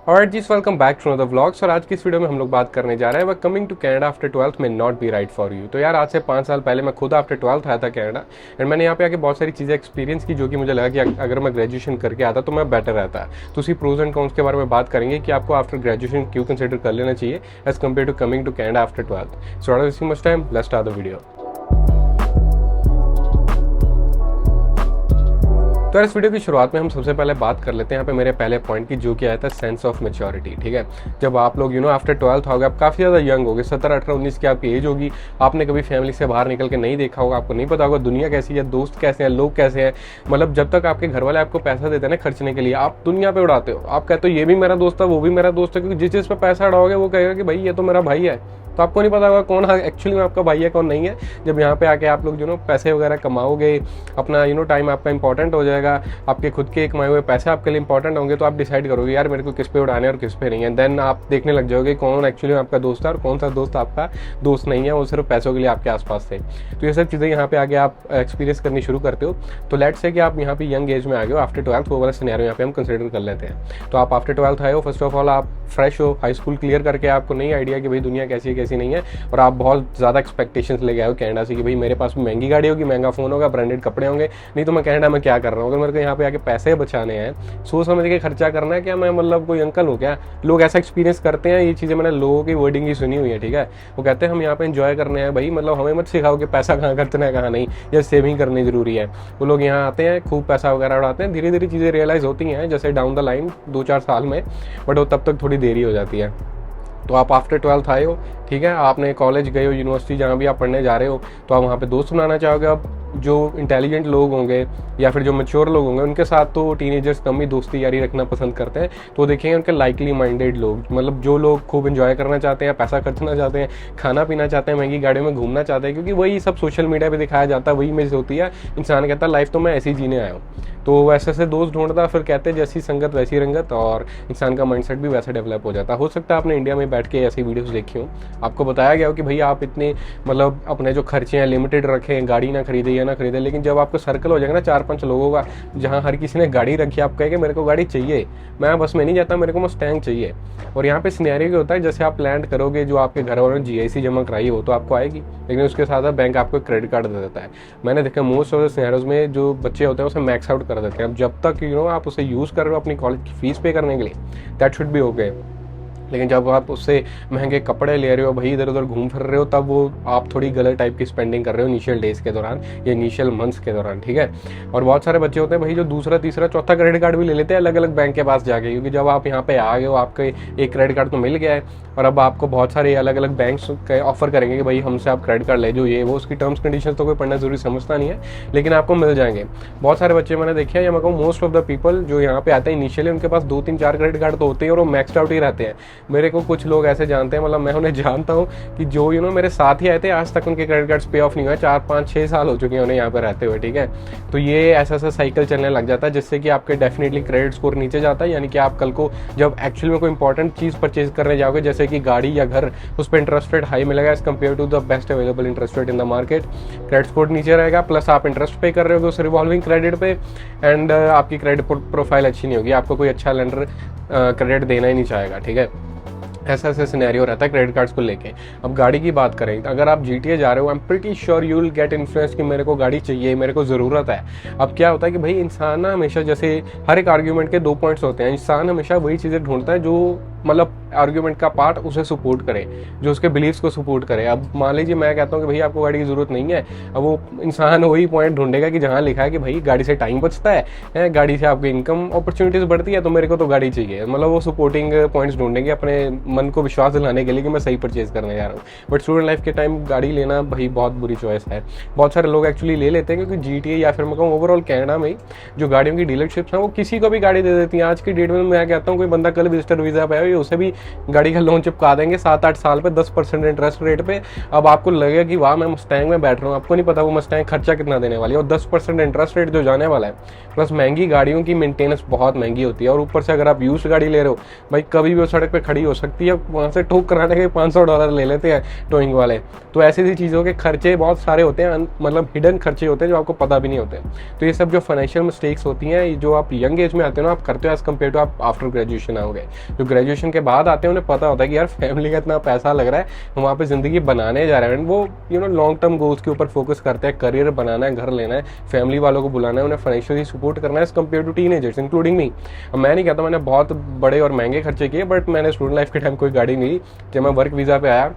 Alright जी, welcome back to another vlogs. और आज की इस वीडियो में हम लोग बात करने जा रहे हैं coming to Canada after 12th में not be right for you. तो यार आज से 5 साल पहले मैं खुद आफ्टर 12th आया था कनाडा एंड मैंने यहाँ पे आके बहुत सारी चीज़ें एक्सपीरियंस की जो कि मुझे लगा कि अगर मैं ग्रेजुएशन करके आता तो मैं बेटर रहता। तो उसी प्रोज एंड कॉन्स के बारे में बात करेंगे कि आपको आफ्टर ग्रेजुएशन क्यों कंसिडर कर लेना चाहिए as compared to coming to Canada after 12th। So wasting much time, let's start the video. तो इस वीडियो की शुरुआत में हम सबसे पहले बात कर लेते हैं यहाँ पे मेरे पहले पॉइंट की, जो कि आया था सेंस ऑफ मेच्योरिटी। ठीक है, जब आप लोग आफ्टर 12th हो गए, आप काफ़ी ज़्यादा यंग हो गए, 17, 18, 19 की आपकी एज होगी। आपने कभी फैमिली से बाहर निकल के नहीं देखा होगा, आपको नहीं पता होगा दुनिया कैसी है, दोस्त कैसे हैं, लोग कैसे हैं। मतलब जब तक आपके घर वाले आपको पैसा देते हैं ना खर्चने के लिए, आप दुनिया पे उड़ाते हो। आप कहते हो ये भी मेरा दोस्त है, वो भी मेरा दोस्त है, क्योंकि जिस चीज़ पर पैसा उड़ाओगे वो कहेगा कि भाई ये तो मेरा भाई है। तो आपको नहीं पता होगा कौन एक्चुअली में आपका भाई है, कौन नहीं है। जब यहाँ पे आके आप लोग पैसे वगैरह कमाओगे, अपना टाइम आपका इंपॉर्टेंट हो जाएगा, आपके खुद के कमाए हुए पैसे आपके लिए इंपॉर्टेंट होंगे, तो आप डिसाइड करोगे यार मेरे को किस पे उड़ाने और किस पे नहीं है। देन आप देखने लग जाओगे कौन एक्चुअली आपका दोस्त है और कौन सा दोस्त आपका दोस्त नहीं है, वो सिर्फ पैसों के लिए आपके आसपास थे। तो ये सब चीज़ें यहाँ पे आगे आप एक्सपीरियंस करनी शुरू करते हो। तो लेट्स से कि आप यहाँ पे यंग एज में आ गए हो आफ्टर 12th, वो वाला सिनेरियो यहाँ पे हम कंसिडर कर लेते हैं। तो आप आफ्टर 12th आए हो, फर्स्ट ऑफ ऑल आप फ्रेश हो, हाई स्कूल क्लियर करके आपको नहीं आइडिया कि भाई दुनिया कैसी है कैसी नहीं है, और आप बहुत ज़्यादा एक्सपेक्टेशंस लेके आए हो कनाडा से कि भाई मेरे पास महंगी गाड़ी होगी, महंगा फ़ोन होगा, ब्रांडेड कपड़े होंगे, नहीं तो मैं कनाडा में क्या कर रहा हूँ। अगर मेरे को यहाँ पे आके पैसे बचाने हैं, सोच समझ के खर्चा करना है, क्या मैं मतलब कोई अंकल हूँ क्या। लोग ऐसा एक्सपीरियंस करते हैं, ये चीज़ें मैंने लोगों की वर्डिंग ही सुनी हुई है। ठीक है, वो कहते हैं हम यहाँ पे एंजॉय करने हैं भाई, मतलब हमें मत सिखाओ कि पैसा कहाँ खर्चना है कहाँ नहीं, या सेविंग करनी जरूरी है। वो लोग यहाँ आते हैं, खूब पैसा वगैरह उड़ाते हैं, धीरे धीरे चीज़ें रियलाइज़ होती हैं जैसे डाउन द लाइन 2-4 साल में, बट वो तब तक थोड़ी देरी हो जाती है। तो आप आफ्टर 12th आए हो, ठीक है, आपने कॉलेज गए हो, यूनिवर्सिटी जहाँ भी आप पढ़ने जा रहे हो, तो आप वहाँ पे दोस्त बनाना चाहोगे। अब जो इंटेलिजेंट लोग होंगे या फिर जो मैच्योर लोग होंगे, उनके साथ तो टीनेजर्स कम ही दोस्ती यारी रखना पसंद करते हैं। तो देखेंगे उनके लाइकली माइंडेड लोग, मतलब जो लोग खूब एंजॉय करना चाहते हैं, पैसा खर्चना चाहते हैं, खाना पीना चाहते हैं, महंगी गाड़ियों में घूमना चाहते हैं, क्योंकि वही सब सोशल मीडिया पे दिखाया जाता है, वही इमेज होती है। इंसान कहता है लाइफ तो मैं ऐसी जीने आया हूँ, तो वैसे दोस्त ढूंढता, फिर कहते हैं जैसी संगत वैसी रंगत, और इंसान का माइंडसेट भी वैसा डेवलप हो जाता है। हो सकता है आपने इंडिया में बैठ के ऐसी वीडियोस देखी हो, आपको बताया गया हो कि भाई आप इतने मतलब अपने जो खर्चे हैं लिमिटेड रखें, गाड़ी ना खरीदे या ना खरीदे, लेकिन जब आपका सर्कल हो जाएगा ना 4-5 लोगों का, जहाँ हर किसी ने गाड़ी रखी, आप कहेंगे मेरे को गाड़ी चाहिए, मैं बस में नहीं जाता, मेरे को मस्टैंग चाहिए। और यहाँ पे सिनेरियो क्या होता है, जैसे आप लैंड करोगे, जो आपके घर वालों ने GIC जमा कराई हो तो आपको आएगी, लेकिन उसके साथ बैंक आपको क्रेडिट कार्ड दे देता है। मैंने देखा मोस्ट ऑफ द सिनेरियोज में जो बच्चे होते हैं उसे मैक्स आउट कर देते हैं। अब जब तक आप उसे यूज़ कर रहे हो अपनी कॉलेज की फीस पे करने के लिए, दैट शुड बी ओके। लेकिन जब आप उससे महंगे कपड़े ले रहे हो, भाई इधर उधर घूम फिर रहे हो, तब वो आप थोड़ी गलत टाइप की स्पेंडिंग कर रहे हो इनिशियल डेज के दौरान या इनिशियल मंथ्स के दौरान। ठीक है, और बहुत सारे बच्चे होते हैं भाई जो दूसरा, तीसरा, चौथा क्रेडिट कार्ड भी ले लेते हैं अलग अलग बैंक के पास जाके, क्योंकि जब आप यहाँ पे आ गए हो, आपके एक क्रेडिट कार्ड तो मिल गया है, और अब आपको बहुत सारे अलग अलग बैंक्स ऑफर करेंगे कि भाई हमसे आप क्रेडिट कार्ड ले जो, ये वो, उसकी टर्म्स कंडीशन तो कोई पढ़ना जरूरी समझता नहीं है, लेकिन आपको मिल जाएंगे। बहुत सारे बच्चे मैंने देखे हैं, या मैं कहूँ मोस्ट ऑफ द पीपल जो यहाँ पे आते हैं इनिशियली, उनके पास 2-3-4 क्रेडिट कार्ड तो होते हैं और वो मैक्सड आउट ही रहते हैं। मेरे को कुछ लोग ऐसे जानते हैं, मतलब मैं उन्हें जानता हूँ कि जो मेरे साथ ही आए थे, आज तक उनके क्रेडिट कार्ड्स पे ऑफ नहीं हुआ, 4-5-6 साल हो चुके हैं उन्हें यहाँ पे रहते हुए। ठीक है, तो ये ऐसा साइकिल चलने लग जाता है, जिससे कि आपके डेफिनेटली क्रेडिट स्कोर नीचे जाता है। यानी कि आप कल को जब एक्चुअल में कोई इंपॉर्टेंट चीज़ परचेज करने जाओगे, जैसे कि गाड़ी या घर, उस पर इंटरेस्ट रेट हाई मिलेगा as compared to the best available interest rate in the market. Credit score नीचे रहेगा, प्लस आप इंटरेस्ट पे कर रहे होगे उस रिवॉल्विंग क्रेडिट पे, एंड आपकी क्रेडिट प्रोफाइल अच्छी नहीं होगी, आपको कोई अच्छा लेंडर क्रेडिट देना ही नहीं चाहेगा। ठीक है, ऐसा सिनेरियो रहता है क्रेडिट कार्ड्स को लेके। अब गाड़ी की बात करें, अगर आप GTA जा रहे हो, I am pretty sure you will get influence कि मेरे को गाड़ी चाहिए, मेरे को ज़रूरत है। अब क्या होता है कि भाई इंसान ना हमेशा, जैसे हर एक आर्ग्यूमेंट के 2 पॉइंट्स होते हैं, इंसान हमेशा वही चीज़ें ढूंढता है जो मतलब आर्ग्यूमेंट का पार्ट उसे सपोर्ट करे, जो उसके बिलीव्स को सपोर्ट करे। अब मान लीजिए मैं कहता हूँ कि भाई आपको गाड़ी की ज़रूरत नहीं है, अब वो इंसान वही पॉइंट ढूंढेगा कि जहाँ लिखा है कि भाई गाड़ी से टाइम बचता है, गाड़ी से आपकी इनकम अपॉर्चुनिटीज़ बढ़ती है, तो मेरे को तो गाड़ी चाहिए। मतलब वो सपोर्टिंग पॉइंट्स ढूंढेंगे अपने मन को विश्वास दिलाने के लिए कि मैं सही परचेज करने जा रहा हूँ। बट स्टूडेंट लाइफ के टाइम गाड़ी लेना भाई बहुत बुरी चॉइस है। बहुत सारे लोग एक्चुअली ले लेते हैं, क्योंकि GTA या फिर मैं कहूँ ओवरऑल कनाडा में जो गाड़ियों की डीलरशिप्स हैं वो किसी को भी गाड़ी दे देती हैं। आज की डेट में मैं कहता हूँ कोई बंदा कल विजिटर वीज़ा पे आया, उसे भी गाड़ी का लोन चिपका देंगे 7-8 साल पे 10% इंटरेस्ट रेट पे। अब आपको लगेगा कि वाह मैं मस्टैंग में बैठ रहा हूँ, आपको नहीं पता वो मस्टैंग खर्चा कितना देने वाली है, और 10% इंटरेस्ट रेट जो जाने वाला है, प्लस महंगी गाड़ियों की मेंटेनेंस बहुत महंगी होती है, और ऊपर से अगर आप यूज्ड गाड़ी ले रहे हो भाई कभी भी वो सड़क पे खड़ी हो सकती है, वहाँ से ठोक कराने के $500 ले लेते हैं टोइंग वाले। तो ऐसी ऐसी चीज़ों के खर्चे बहुत सारे होते हैं, मतलब हिडन खर्चे होते हैं जो आपको पता भी नहीं होते। तो ये सब जो फाइनेंशियल मिस्टेक्स होती हैं जो आप यंग एज में आते हो ना, आप करते हो एज कम्पेयर टू आप आफ्टर ग्रेजुएशन आओगे। जो ग्रेजुएशन के बाद आते हैं उन्हें पता होता है कि यार फैमिली का इतना पैसा लग रहा है, हम वहाँ पे ज़िंदगी बनाने जा रहे हैं, वो लॉन्ग टर्म गोल्स के ऊपर फोकस करते हैं, करियर बनाना है, घर लेना है, फैमिली वालों को बुलाना है, उन्हें फाइनेंशियली सपोर्ट करना है as compared to teenagers including me. अब मैं नहीं कहता मैंने बहुत बड़े और महंगे खर्चे किए, बट मैंने स्टूडेंट लाइफ के टाइम कोई गाड़ी नहीं ली। जब मैं वर्क वीज़ा पे आया,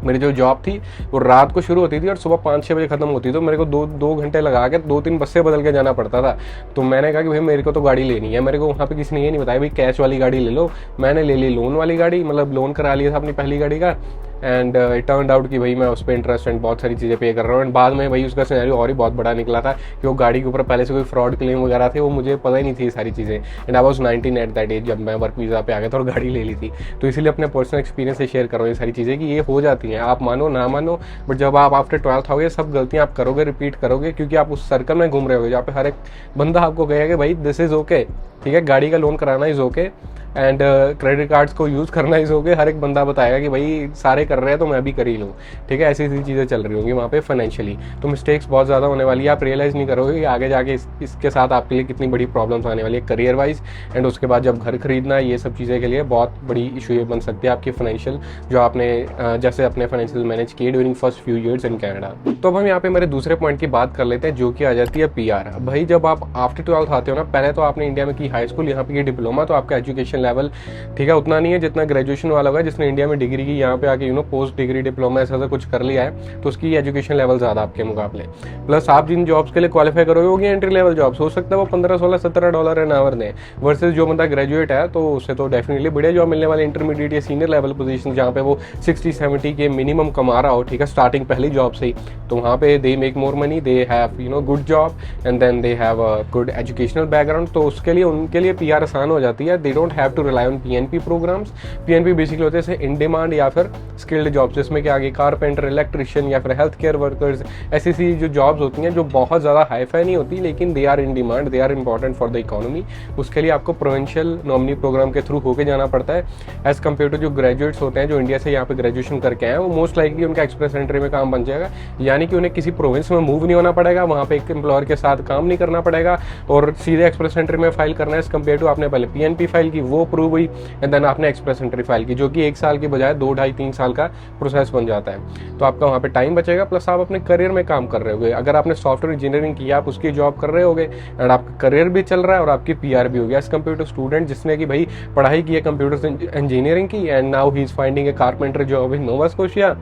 मेरी जो जॉब थी वो रात को शुरू होती थी और सुबह 5-6 बजे खत्म होती थी, तो मेरे को दो घंटे लगा के 2-3 बसें बदल के जाना पड़ता था। तो मैंने कहा कि भाई मेरे को तो गाड़ी लेनी है। मेरे को वहाँ पे किसी ने ये नहीं बताया भाई कैश वाली गाड़ी ले लो, मैंने ले ली लोन वाली गाड़ी, मतलब लोन करा लिया था अपनी पहली गाड़ी का। एंड इट टर्न्ड आउट कि भाई मैं उस पर इंटरेस्ट एंड बहुत सारी चीज़ें पे कर रहा हूँ। एंड बाद में भाई उसका सिनेरियो और ही बहुत बड़ा निकला था कि वो गाड़ी के ऊपर पहले से कोई फ्रॉड क्लेम वगैरह थे, वो मुझे पता ही नहीं थी ये सारी चीज़ें। And I was 19 at that age जब मैं वर्क वीज़ा पे आ गया था और गाड़ी ले ली थी। तो इसीलिए अपने पर्सनल एक्सपीरियंस से शेयर कर रहा हूँ ये सारी चीज़ें कि ये हो जाती हैं, आप मानो ना मानो, बट जब आप आफ्टर 12th आओगे सब गलतियाँ आप करोगे, रिपीट करोगे, क्योंकि आप उस सर्कल में घूम रहे हो जहाँ पे हर एक बंदा आपको कहेगा कि भाई दिस इज़ ओके, ठीक है, गाड़ी का लोन कराना is okay and credit cards को यूज़ करना इज़ ओके। हर एक बंदा बताएगा कि भाई सारे कर रहे हैं तो मैं भी कर ही लूँ, ठीक है। ऐसी ऐसी चीज़ें चल रही होंगी वहाँ पे फाइनेंशियली, तो मिस्टेक्स बहुत ज़्यादा होने वाली है। आप रियलाइज़ नहीं करोगे कि आगे जाके इसके साथ आपके लिए कितनी बड़ी प्रॉब्लम्स आने वाली है करियर वाइज, एंड उसके बाद जब घर खरीदना, ये सब चीज़ें के लिए बहुत बड़ी इशू ये बन सकती है आपकी फाइनेंशियल, जो आपने जैसे अपने फाइनेंशियल मैनेज किए during first few years in Canada. तो अब हम यहाँ पे मेरे दूसरे पॉइंट की बात कर लेते हैं जो कि आ जाती है PR। भाई जब आप आफ्टर 12th आते हो ना, पहले तो आपने इंडिया में की हाई स्कूल, यहाँ पे की डिप्लोमा, तो आपका एजुकेशन लेवल ठीक है उतना नहीं है जितना ग्रेजुएशन वाला होगा, जिसने इंडिया में डिग्री की, यहाँ पे आके पोस्ट डिग्री डिप्लोमा ऐसा कुछ कर लिया है, तो उसकी एजुकेशन लेवल ज़्यादा आपके मुकाबले। प्लस आप जिन जॉब्स के लिए क्वालिफाई करोगे होगी एंट्री लेवल जॉब्स, हो सकता है वो $15-16-17 एन आवर दें, वर्सेज जो बंदा ग्रेजुएट है तो उससे तो डेफिनेटली बढ़िया जॉब मिलने वाली, इंटरमीडिएट या सीनियर लेवल पोजीशन जहाँ पे वो 60-70 के मिनिमम कमा रहा हो, ठीक है, स्टार्टिंग पहली जॉब से ही, तो वहाँ पे they make more money, they have good job and then they have a good educational background, तो उसके लिए उनके लिए PR आसान हो जाती है। They don't have to rely on PNP programs. PNP basically होते हैं इन डिमांड या फिर स्किल्ड जॉब्स, जिसमें कि आगे कारपेंटर, इलेक्ट्रिशियन या फिर हेल्थ केयर वर्कर्स, ऐसी सी जो जॉब्स होती हैं जो बहुत ज़्यादा हाईफाई नहीं होती, लेकिन they are in demand, they are important for the economy. उसके लिए आपको प्रोविंशियल नॉमिनी प्रोग्राम के थ्रू होके जाना पड़ता है, एज कम्पेयर टू जो ग्रेजुएट्स होते हैं जो इंडिया से यहाँ पे ग्रेजुएशन करके आए, वो मोस्ट लाइकली उनका एक्सप्रेस एंट्री में काम बन जाएगा, यानी कि उन्हें किसी प्रोविंस में मूव नहीं होना पड़ेगा, वहाँ पे एक एम्प्लॉयर के साथ काम नहीं करना पड़ेगा और सीधे एक्सप्रेस एंट्री में फाइल करना है, एज कम्पेयर टू आपने पहले PNP फाइल की, वो अप्रूव हुई एंड देन आपने एक्सप्रेस एंट्री फाइल की, जो कि 1 साल की बजाय 2, 2.5, 3 साल का प्रोसेस बन जाता है। तो आपका वहाँ पे टाइम बचेगा, प्लस आप अपने करियर में काम कर रहे होगे। अगर आपने सॉफ्टवेयर इंजीनियरिंग किया, आप उसकी जॉब कर रहे होगे एंड आपका करियर भी चल रहा है और आपकी PR भी होगी, एज कम्पेयर टू स्टूडेंट जिसने कि भाई पढ़ाई की है कंप्यूटर इंजीनियरिंग की and now he is finding A carpenter job in Nova Scotia,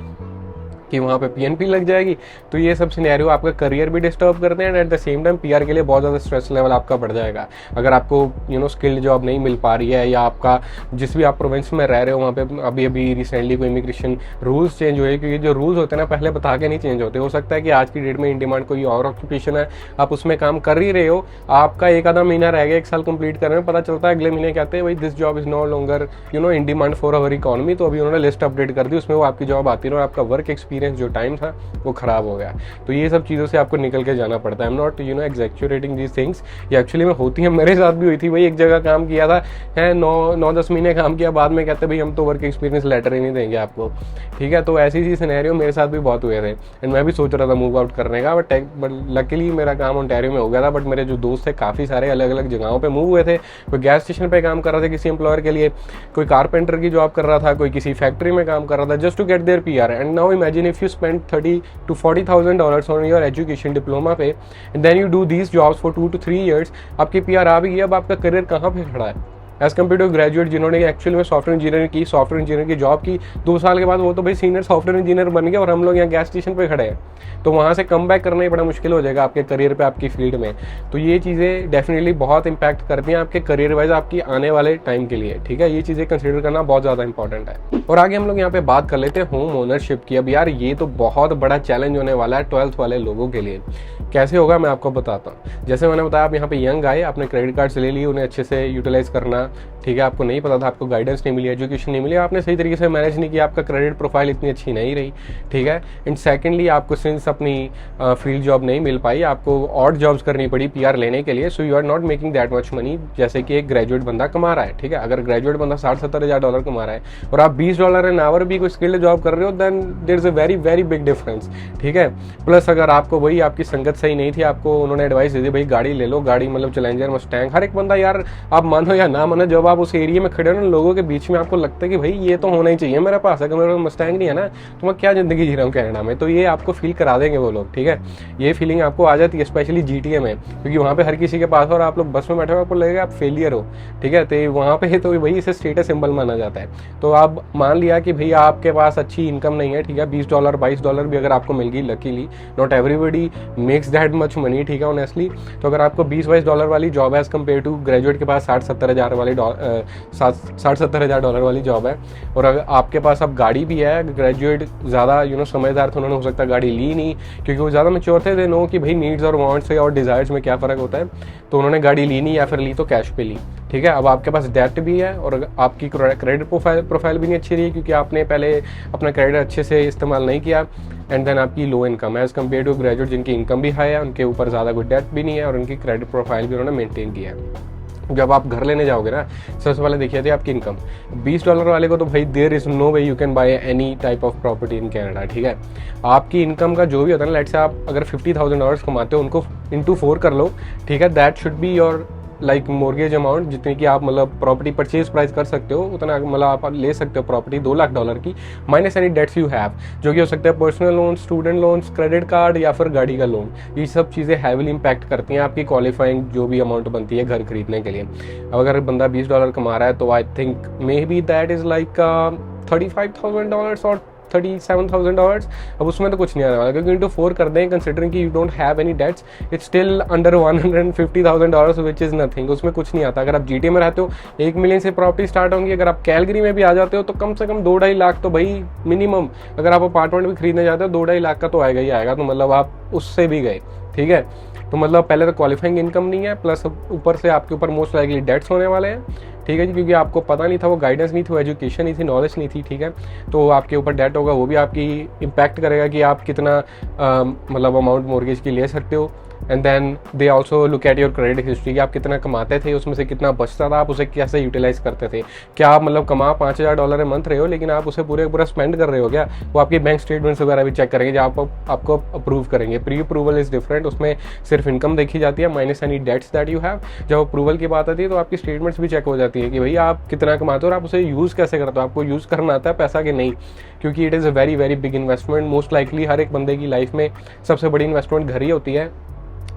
कि वहाँ पे PNP लग जाएगी। तो ये सब सिनेरियो आपका करियर भी डिस्टर्ब करते हैं and at the same time PR के लिए बहुत ज़्यादा स्ट्रेस लेवल आपका बढ़ जाएगा। अगर आपको स्किल्ड जॉब नहीं मिल पा रही है, या आपका जिस भी आप प्रोविंस में रह रहे हो वहाँ पे अभी रिसेंटली कोई इमिग्रेशन रूल्स चेंज हुए, क्योंकि जो रूल्स होते हैं ना पहले बता के नहीं चेंज होते। हो सकता है कि आज की डेट में इन डिमांड कोई और ऑक्यूपेशन है, आप उसमें काम कर ही रहे हो, आपका 1 आधा महीना रह गया 1 साल कंप्लीट करने में, पता चलता है अगले महीने कहते हैं भाई this job is no longer in demand for our economy, तो अभी उन्होंने लिस्ट अपडेट कर दी, उसमें वो आपकी जॉब आती रही और आपका वर्क एक्सपीरियंस जो टाइम था वो खराब हो गया। तो ये सब चीज़ों से आपको निकल के जाना पड़ता है। I am not exaggerating these things, ये एक्चुअली में होती है, मेरे साथ भी हुई थी भाई। एक जगह काम किया था, 9-10 महीने काम किया, बाद में कहते भाई हम तो वर्क एक्सपीरियंस लेटर ही नहीं देंगे आपको, ठीक है। तो ऐसी सी सिनेरियो मेरे साथ भी बहुत हुए थे एंड मैं भी सोच रहा था मूव आउट करने का, बट लकीली मेरा काम ओंटारियो में हो गया था। बट मेरे जो दोस्त थे काफ़ी सारे अलग अलग जगहों पर मूव हुए थे, कोई गैस स्टेशन पर काम कर रहा था किसी एम्प्लॉयर के लिए, कोई कारपेंटर की जॉब कर रहा था, कोई किसी फैक्ट्री में काम कर रहा था, just to get their PR। And now imagine if you spend $30,000 to $40,000 on your education diploma पे, and then you do these jobs for 2 to 3 years, आपकी PR आ भी गई, अब आपका करियर कहाँ पे खड़ा है एज कम्पेयर टू ग्रेजुएट जिन्होंने एक्चुअली में सॉफ्टवेयर इंजीनियरिंग की, सॉफ्टवेयर इंजीनियर की जॉब की, 2 साल के बाद वो तो भाई सीनियर सॉफ्टवेयर इंजीनियर बन गए और हम लोग यहाँ गैस स्टेशन पे खड़े हैं। तो वहाँ से कम बैक करना ही बड़ा मुश्किल हो जाएगा आपके करियर पे, आपकी फील्ड में। तो ये चीज़ें डेफिनेटली बहुत इंपैक्ट करती हैं आपके करियर वाइज, आपकी आने वाले टाइम के लिए, ठीक है। ये चीज़ें कंसिडर करना बहुत ज़्यादा इंपॉर्टेंट है। और आगे हम लोग यहाँ पे बात कर लेते हैं होम ओनरशिप की। अब यार ये तो बहुत बड़ा चैलेंज होने वाला है 12th वाले लोगों के लिए। कैसे होगा मैं आपको बताता हूँ। जैसे मैंने बताया, आप यहाँ पे यंग आए, आपने क्रेडिट कार्ड्स ले लिए, उन्हें अच्छे से यूटिलाइज करना था, ठीक है, आपको नहीं पता था, आपको गाइडेंस नहीं मिली, एजुकेशन नहीं मिली, आपने सही तरीके से मैनेज नहीं किया, आपका क्रेडिट प्रोफाइल इतनी अच्छी नहीं रही, ठीक है। एंड सेकेंडली आपको सिंस अपनी फील्ड जॉब नहीं मिल पाई, आपको ऑड जॉब्स करनी पड़ी PR लेने के लिए, so you are not making that much money जैसे कि एक ग्रेजुएट बंदा कमा रहा है, ठीक है। अगर ग्रेजुएट बंदा $60-70 कमा रहा है और आप $20 एन आवर भी कोई स्किल्ड जॉब कर रहे हो, then there is a very very big difference, ठीक है। प्लस अगर आपको वही आपकी संगत सही नहीं थी, आपको उन्होंने एडवाइस दे दी भाई गाड़ी ले लो, गाड़ी मतलब चैलेंजर, मस्टैंग, हर एक बंदा यार आप मानो या ना मानो, जब आप उस एरिया में खड़े हो ना लोगों के बीच में, आपको लगता है कि भाई ये तो होना ही चाहिए मेरे पास, अगर मेरे पास मस्टैंग नहीं है ना तो मैं क्या जिंदगी जी रहा हूँ कनाडा में। तो ये आपको फील करा देंगे वो लोग, ठीक है, ये फीलिंग आपको आ जाती है स्पेशली GTA में, क्योंकि वहाँ पे हर किसी के पास, और आप लोग बस में बैठे हो आपको लगेगा आप फेलियर हो, ठीक है। तो वहाँ पे तो वही इसे स्टेटस सिंबल माना जाता है। तो आप मान लिया कि भैया आपके पास अच्छी इनकम नहीं है, ठीक है, $20 $22 भी अगर आपको मिल गई luckily, not everybody makes that much money, ठीक है, ऑनेस्टली। तो अगर आपको $20-22 वाली जॉब है एज कम्पेयर टू ग्रेजुएट के पास $60-70 वाली $60-70,000 वाली जॉब है, और अगर आपके पास अब गाड़ी भी है, ग्रेजुएट ज़्यादा समझदार थे, उन्होंने हो सकता है गाड़ी ली नहीं क्योंकि वो ज़्यादा मैच्योर थे, दे नो कि भाई नीड्स और वांट्स और डिज़ायर्स में क्या फ़र्क होता है, तो उन्होंने गाड़ी ली नहीं, या फिर ली तो कैश पे ली, ठीक है। अब आपके पास डेट भी है और आपकी क्रेडिट प्रोफाइल भी नहीं अच्छी रही क्योंकि आपने पहले अपना क्रेडिट अच्छे से इस्तेमाल नहीं किया, एंड देन आपकी low income as compared to graduate जिनकी इनकम भी हाई है, उनके ऊपर ज़्यादा कोई डेट भी नहीं है और उनकी क्रेडिट प्रोफाइल भी उन्होंने मेंटेन किया है। जब आप घर लेने जाओगे ना, सबसे पहले देखिए थी आपकी इनकम, $20 वाले को तो भाई there is no way you can buy any type of property in Canada, ठीक है। आपकी इनकम का जो भी होता है ना, लेट्स से आप अगर $50,000 कमाते हो, उनको into 4 कर लो, ठीक है, that should be your like mortgage amount, जितनी की आप मतलब प्रॉपर्टी परचेज प्राइस कर सकते हो, उतना मतलब आप ले सकते हो प्रॉपर्टी $2 लाख की, minus any debts you have, जो कि हो सकता है personal loan, student loans, credit card या फिर गाड़ी का लोन। ये सब चीज़ें हैविली इम्पैक्ट करती हैं आपकी क्वालिफाइंग जो भी अमाउंट बनती है घर खरीदने के लिए। अब अगर बंदा $20 कमा रहा है तो I think may be that is like $35,000 और $37,000। अब उसमें तो कुछ नहीं आने वाला क्योंकि इंटू 4 कर दें, कंसिडरिंग कि you don't have any debts, it's still under $150,000 which is nothing, उसमें कुछ नहीं आता। अगर आप GTA में रहते हो 1 मिलियन से प्रॉपर्टी स्टार्ट होंगी, अगर आप कैलगरी में भी आ जाते हो तो कम से कम 2-2.5 लाख तो भाई मिनिमम, अगर आप अपार्टमेंट भी खरीदने जाते हो 2-2.5 लाख का तो आएगा ही आएगा, तो मतलब आप उससे भी गए, ठीक है। तो मतलब पहले तो क्वालिफाइंग इनकम नहीं है, प्लस ऊपर से आपके ऊपर मोस्ट लाइकली डेट्स होने वाले हैं, ठीक है जी, क्योंकि आपको पता नहीं था, वो गाइडेंस नहीं थी, वो एजुकेशन नहीं थी, नॉलेज नहीं थी, ठीक है। तो आपके ऊपर डेट होगा, वो भी आपकी इम्पैक्ट करेगा कि आप कितना मतलब अमाउंट मॉर्गेज की ले सकते हो। And then they also look at your credit history कि आप कितना कमाते थे, उसमें से कितना बचता था, आप उसे कैसे यूटिलाइज करते थे। क्या आप मतलब कमा $5,000 ए मंथ रहे हो लेकिन आप उसे पूरा स्पेंड कर रहे हो क्या? वो आपके बैंक स्टेटमेंट्स वगैरह भी चेक करेंगे जो आपको अप्रूव करेंगे। प्री अप्रूवल इज़ डिफरेंट, उसमें सिर्फ इनकम देखी जाती है minus any debts that you have. जब अप्रूवल की बात आती है तो आपकी स्टेटमेंट्स भी चेक हो जाती है कि भाई आप कितना कमाते हो और आप उसे यूज़ कैसे करते हो, आपको यूज़ करना आता है पैसा कि नहीं, क्योंकि it is a very very big investment. Most likely हर एक बंदे की लाइफ में सबसे बड़ी इन्वेस्टमेंट घर ही होती है,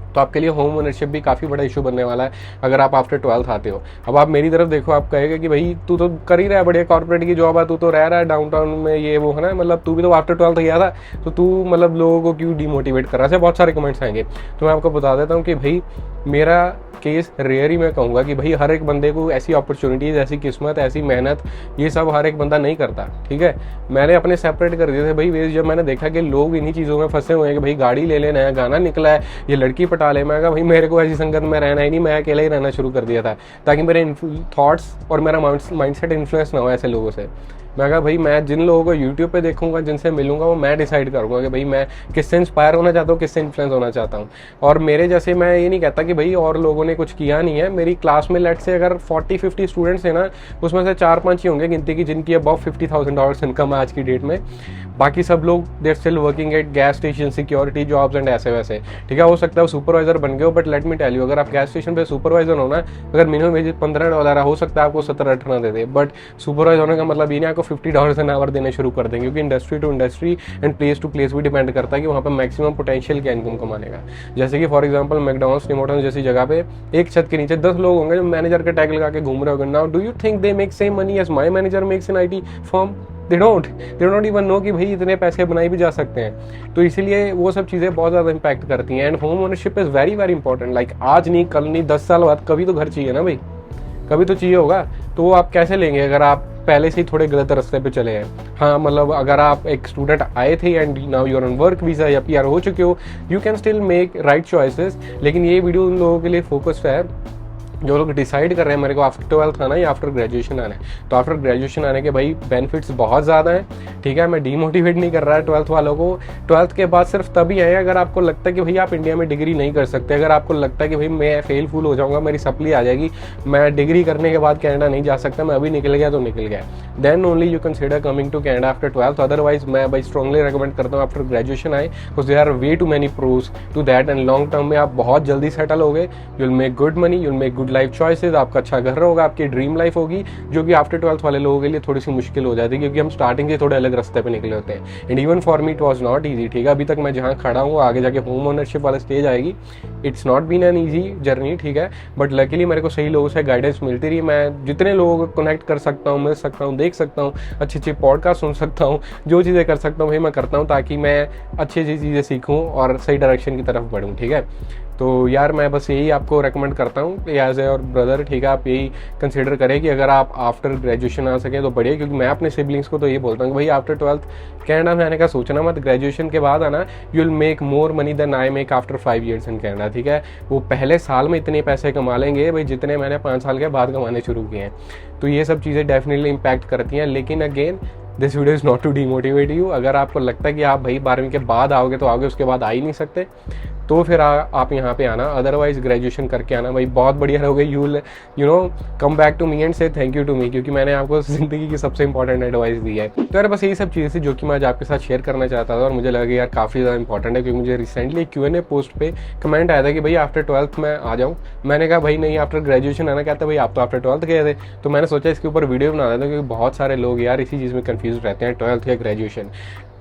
तो आपके लिए होम ओनरशिप भी काफ़ी बड़ा इशू बनने वाला है अगर आप आफ्टर 12th आते हो। अब आप मेरी तरफ देखो, आप कहेगा कि भाई तू तो कर ही रहा है, बढ़िया कॉर्पोरेट की जॉब है, तू तो रह रहा है डाउनटाउन में, ये वो है ना, मतलब तू भी तो आफ्टर 12th गया था, तो तू मतलब लोगों को क्यों डिमोटिवेट कर रहा है। ऐसे बहुत सारे कमेंट्स आएंगे। तो मैं आपको बता देता हूँ कि भाई मेरा केस रेयर ही मैं कहूँगा कि भाई हर एक बंदे को ऐसी अपॉर्चुनिटीज़, ऐसी किस्मत, ऐसी मेहनत, ये सब हर एक बंदा नहीं करता, ठीक है। मैंने अपने सेपरेट कर दिए थे भाई, जब मैंने देखा कि लोग इन्हीं चीज़ों में फंसे हुए हैं कि भाई गाड़ी ले लेना है, गाना निकला है, ये लड़की पटा ले, मैं कहा भाई मेरे को ऐसी संगत में रहना ही नहीं, मैं अकेला ही रहना शुरू कर दिया था ताकि मेरे थॉट्स और मेरा माइंडसेट इन्फ्लुएंस ना हो ऐसे लोगों से। मैं कहा भाई मैं जिन लोगों को यूट्यूब पे देखूंगा, जिनसे मिलूंगा, वो मैं डिसाइड करूंगा कि भाई मैं किससे इंस्पायर होना चाहता हूँ, किससे इन्फ्लुएंस होना चाहता हूँ। और मेरे जैसे, मैं ये नहीं कहता कि भाई और लोगों ने कुछ किया नहीं है, मेरी क्लास में लेट से अगर 40-50 स्टूडेंट्स हैं ना, उसमें से 4-5 ही होंगे गिनती की जिनकी अबव $50,000 इनकम है आज की डेट में। बाकी सब लोग there still working at gas station, security jobs and ऐसे वैसे, ठीक है। हो सकता है सुपरवाइजर बन गए हो, but let me tell you, अगर आप गैस स्टेशन पे सुपरवाइजर हो ना, अगर मिनिमम वेज $15 हो सकता है आपको 17-18 दे दे, बट सुपरवाइजर होने का मतलब ये नहीं आपको $50 एन आवर देने शुरू कर देंगे, क्योंकि industry to industry and place to place भी डिपेंड करता है कि वहाँ पर मैक्सिमम पोटेंशियल क्या इनकम कमाने का। जैसे कि for example McDonald's, Tim Hortons जैसी जगह पे एक छत के नीचे 10 लोग होंगे जो मैनेजर के टैग लगा के घूम रहे होंगे। Now do you think they make same money as my manager makes in IT firm? They don't even know कि भाई इतने पैसे बनाए भी जा सकते हैं। तो इसीलिए वो सब चीज़ें बहुत ज़्यादा इम्पैक्ट करती हैं। And home ownership is very very important. Like आज नहीं, कल नहीं, 10 साल बाद कभी तो घर चाहिए ना भाई, कभी तो चाहिए होगा। तो वो आप कैसे लेंगे अगर आप पहले से ही थोड़े गलत रास्ते पे चले हैं? हाँ, मतलब अगर आप एक स्टूडेंट आए थे and now you are on work visa या PR हो चुके हो, you can still make right choices. लेकिन ये वीडियो उन लोगों के लिए फोकस्ड है जो लोग डिसाइड कर रहे हैं मेरे को आफ्टर 12th आना है या आफ्टर ग्रेजुएशन आना है, तो आफ्टर ग्रेजुएशन आने के भाई बेनिफिट्स बहुत ज़्यादा हैं, ठीक है। मैं डीमोटिवेट नहीं कर रहा है 12th वालों को। 12th के बाद सिर्फ तभी है अगर आपको लगता है कि भाई आप इंडिया में डिग्री नहीं कर सकते, अगर आपको लगता है कि भाई मैं फेल फूल हो जाऊँगा, मेरी सप्ली आ जाएगी, मैं डिग्री करने के बाद कनाडा नहीं जा सकता, मैं अभी निकल गया तो निकल गया, then only you consider coming to Canada after 12th। Otherwise मैं भाई स्ट्रॉन्गली रिकमेंड करता हूँ आफ्टर ग्रेजुएशन आए, because there are way too many pros to that, and long term में आप बहुत जल्दी सेटल हो गए, you will make good money, you will make good life choices, आपका अच्छा घर होगा, आपकी ड्रीम लाइफ होगी, जो कि आफ्टर 12th वाले लोगों के लिए थोड़ी सी मुश्किल हो जाती है, क्योंकि हम स्टार्टिंग से थोड़े अलग रास्ते पे निकले होते हैं। And even for me it was not easy, ठीक है। अभी तक मैं जहाँ खड़ा हूँ, आगे जाके होम ओनरशिप वाला स्टेज आएगी, it's not been an easy journey, ठीक है। बट लकीली मेरे को सही लोगों से गाइडेंस मिलती रही, मैं जितने लोगों को कनेक्ट कर सकता हूँ, मिल सकता हूँ, देख सकता हूँ, अच्छी अच्छी पॉडकास्ट सुन सकता हूँ, जो चीज़ें कर सकता हूँ भाई मैं करता हूँ, ताकि मैं अच्छी अच्छी चीज़ें सीखूँ और सही डायरेक्शन की तरफ बढ़ूँ, ठीक है। तो यार मैं बस यही आपको रेकमेंड करता हूँ एज ए और ब्रदर, ठीक है। आप यही कंसिडर करें कि अगर आप आफ्टर ग्रेजुएशन आ सकें तो बढ़िया, क्योंकि मैं अपने सिबलिंग्स को तो ये बोलता हूँ कि भाई आफ्टर 12th कनाडा में आने का सोचना मत, ग्रेजुएशन के बाद आना, you will make more money then I make after 5 years in Canada, ठीक है। वो पहले साल में इतने पैसे कमा लेंगे भाई जितने मैंने 5 साल के बाद कमाने शुरू किए हैं। तो ये सब चीज़ें डेफिनेटली इम्पैक्ट करती हैं, लेकिन again this video is not to demotivate you. अगर आपको लगता है कि आप भाई 12वीं के बाद आओगे तो आओगे, उसके बाद आ ही नहीं सकते, तो फिर आप यहाँ पे आना, अदरवाइज ग्रेजुएशन करके आना भाई, बहुत बढ़िया रहोगे। You know come back to me and say thank you to me, क्योंकि मैंने आपको ज़िंदगी की सबसे इंपॉर्टेंट एडवाइस दी है। तो यार बस यही सब चीज़ें थी जो कि मैं आज आपके साथ शेयर करना चाहता था, और मुझे लगा कि यार काफ़ी ज़्यादा इंपॉर्टेंट है, क्योंकि मुझे रिसेंटली Q&A पोस्ट पे कमेंट आया था कि भाई आफ्टर 12th मैं आ जाऊँ। मैंने कहा भाई नहीं, आफ्टर ग्रेजुएशन आना। कहता भाई आप तो आफ्टर 12th गए थे। तो मैंने सोचा इसके ऊपर वीडियो बना देता, क्योंकि बहुत सारे लोग यार इसी चीज़ में कन्फ्यूज रहते हैं, 12th या ग्रेजुएशन।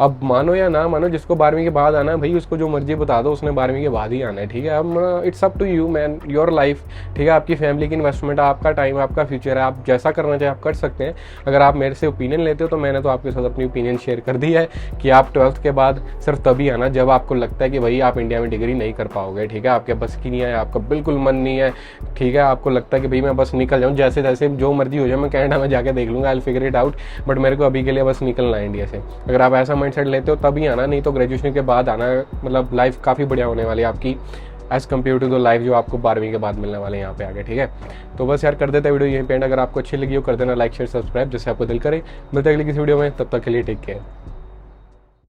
अब मानो या ना मानो, जिसको 12वीं के बाद आना है भाई, उसको जो मर्जी बता दो, उसने 12वीं के बाद ही आना है, ठीक है। अब it's up to you man, your life, ठीक है। आपकी फैमिली की इन्वेस्टमेंट, आपका टाइम, आपका फ्यूचर है, आप जैसा करना चाहे आप कर सकते हैं। अगर आप मेरे से ओपिनियन लेते हो तो मैंने तो आपके साथ अपनी ओपिनियन शेयर कर दी है कि आप 12th के बाद सिर्फ तभी आना जब आपको लगता है कि भाई आप इंडिया में डिग्री नहीं कर पाओगे, ठीक है। आपके बस की नहीं है, आपका बिल्कुल मन नहीं है, ठीक है। आपको लगता है कि भाई मैं बस निकल जाऊँ, जैसे जैसे जो मर्जी हो जाए, मैं कनाडा में जाके देख लूँगा, I will figure it out, but मेरे को अभी के लिए बस निकलना है इंडिया से। अगर आप ऐसा माइंडसेट लेते हो तभी आना, नहीं तो ग्रेजुएशन के बाद आना। मतलब लाइफ काफ़ी बढ़िया होने वाली है आपकी, as compared to the life जो आपको 12वीं के बाद मिलने वाले हैं यहाँ पे आगे, ठीक है। तो बस यार कर देते वीडियो यहीं पे एंड। अगर आपको अच्छी लगी हो कर देना लाइक शेयर सब्सक्राइब, जैसे आपको दिल करे। मिलते हैं अगली किसी वीडियो में, तब तक के लिए टेक केयर।